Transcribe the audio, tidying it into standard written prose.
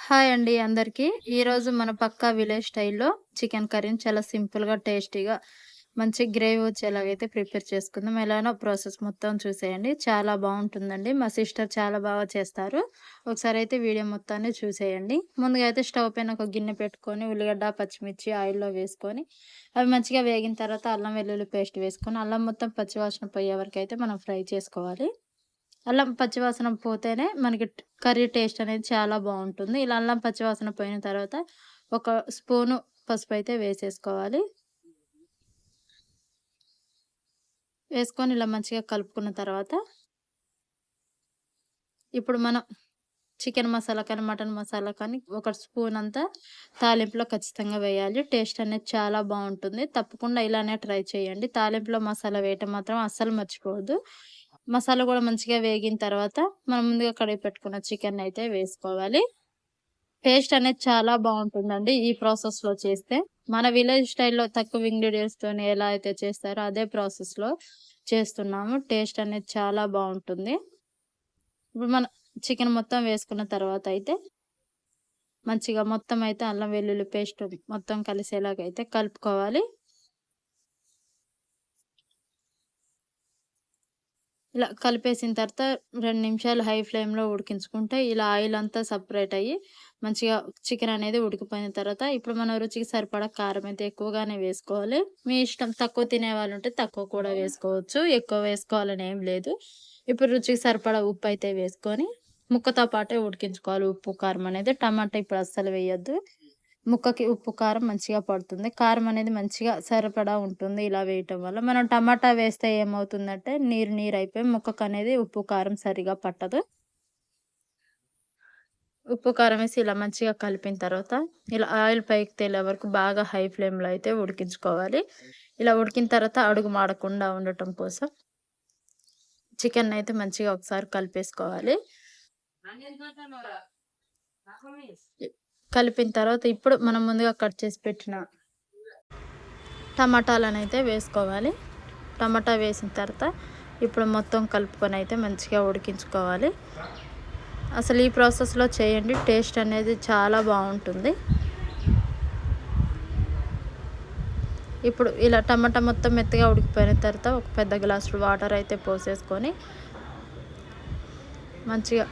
Hi అండి అందరికీ. ఈరోజు మన పక్కా విలేజ్ స్టైల్‌లో చికెన్ కర్రీని చాలా సింపుల్‌గా, టేస్టీగా, మంచి గ్రేవీ వచ్చేలాగైతే ప్రిపేర్ చేసుకుందాం. ఎలానో ప్రాసెస్ మొత్తం చూసేయండి. చాలా బావుంటుందండి. మా సిస్టర్ చాలా బాగా చేస్తారు. ఒకసారయితే వీడియో మొత్తాన్ని చూసేయండి. ముందుగా అయితే స్టవ్ పైన ఒక గిన్నె పెట్టుకొని, ఉల్లిగడ్డ, పచ్చిమిర్చి ఆయిల్‌లో వేసుకొని, అవి మంచిగా వేగిన తర్వాత అల్లం వెల్లుల్లి పేస్ట్ వేసుకొని, అల్లం మొత్తం పచ్చివాసన పోయే వరకైతే మనం ఫ్రై చేసుకోవాలి. అల్లం పచ్చివాసన పోతేనే మనకి కర్రీ టేస్ట్ అనేది చాలా బావుంటుంది. ఇలా అల్లం పచ్చివాసన పోయిన తర్వాత ఒక స్పూను పసుపయితే వేసేసుకోవాలి. వేసుకొని ఇలా మంచిగా కలుపుకున్న తర్వాత ఇప్పుడు మనం చికెన్ మసాలా కానీ, మటన్ మసాలా కానీ ఒక స్పూన్ అంతా తాలింపులో ఖచ్చితంగా వేయాలి. టేస్ట్ అనేది చాలా బావుంటుంది. తప్పకుండా ఇలానే ట్రై చేయండి. తాలింపులో మసాలా వేయటం మాత్రం అస్సలు మర్చిపోవద్దు. మసాలా గూడా మంచిగా వేగిన తర్వాత మనం ముందుగా కడిగి పెట్టుకున్న చికెన్నయితే వేసుకోవాలి. టేస్ట్ అనేది చాలా బావుంటుందండి ఈ ప్రాసెస్‌లో చేస్తే. మన విలేజ్ స్టైల్‌లో తక్కువ ఇంగ్రీడియెంట్స్‌తోని ఎలా అయితే చేస్తారో అదే ప్రాసెస్‌లో చేస్తున్నాము. టేస్ట్ అనేది చాలా బావుంటుంది. ఇప్పుడు మనం చికెన్ మొత్తం వేసుకున్న తర్వాత అయితే మంచిగా మొత్తం అయితే అల్లం వెల్లుల్లి పేస్ట్ మొత్తం కలిసేలాగైతే కలుపుకోవాలి. ఇలా కలిపేసిన తర్వాత 2 నిమిషాలు హై ఫ్లేమ్‌లో ఉడికించుకుంటే ఇలా ఆయిల్ అంతా సెపరేట్ అయ్యి మంచిగా చికెన్ అనేది ఉడికిపోయిన తర్వాత ఇప్పుడు మన రుచికి సరిపడా కారం అయితే ఎక్కువగానే వేసుకోవాలి. మీ ఇష్టం తక్కువ తినేవాళ్ళుంటే తక్కువ కూడా వేసుకోవచ్చు. ఎక్కువ వేసుకోవాలని ఏం లేదు. ఇప్పుడు రుచికి సరిపడా ఉప్పు అయితే వేసుకొని ముక్కతో పాటే ఉడికించుకోవాలి. ఉప్పు, కారం అనేది. టమాటా ఇప్పుడు అస్సలు వేయొద్దు. ముక్కకి ఉప్పు, కారం మంచిగా పడుతుంది. కారం అనేది మంచిగా సరిపడా ఉంటుంది ఇలా వేయటం వల్ల. మనం టమాటా వేస్తే ఏమవుతుందంటే నీరు నీరైపోయి ముక్కకనేది ఉప్పు, కారం సరిగా పట్టదు. ఉప్పు, కారం వేసి ఇలా మంచిగా కలిపిన తర్వాత ఇలా ఆయిల్ పైకి తేలే వరకు బాగా హై ఫ్లేమ్‌లో అయితే ఉడికించుకోవాలి. ఇలా ఉడికిన తర్వాత అడుగు మాడకుండా ఉండటం కోసం చికెన్నయితే మంచిగా ఒకసారి కలిపేసుకోవాలి. కలిపిన తర్వాత ఇప్పుడు మనం ముందుగా కట్ చేసి పెట్టిన టమాటాలనైతే వేసుకోవాలి. టమాటా వేసిన తర్వాత ఇప్పుడు మొత్తం కలుపుకొని అయితే మంచిగా ఉడికించుకోవాలి. అసలు ఈ ప్రాసెస్‌లో చేయండి. టేస్ట్ అనేది చాలా బావుంటుంది. ఇప్పుడు ఇలా టమాటా మొత్తం మెత్తగా ఉడికిపోయిన తర్వాత ఒక పెద్ద గ్లాసుడు వాటర్ అయితే పోసేసుకొని మంచిగా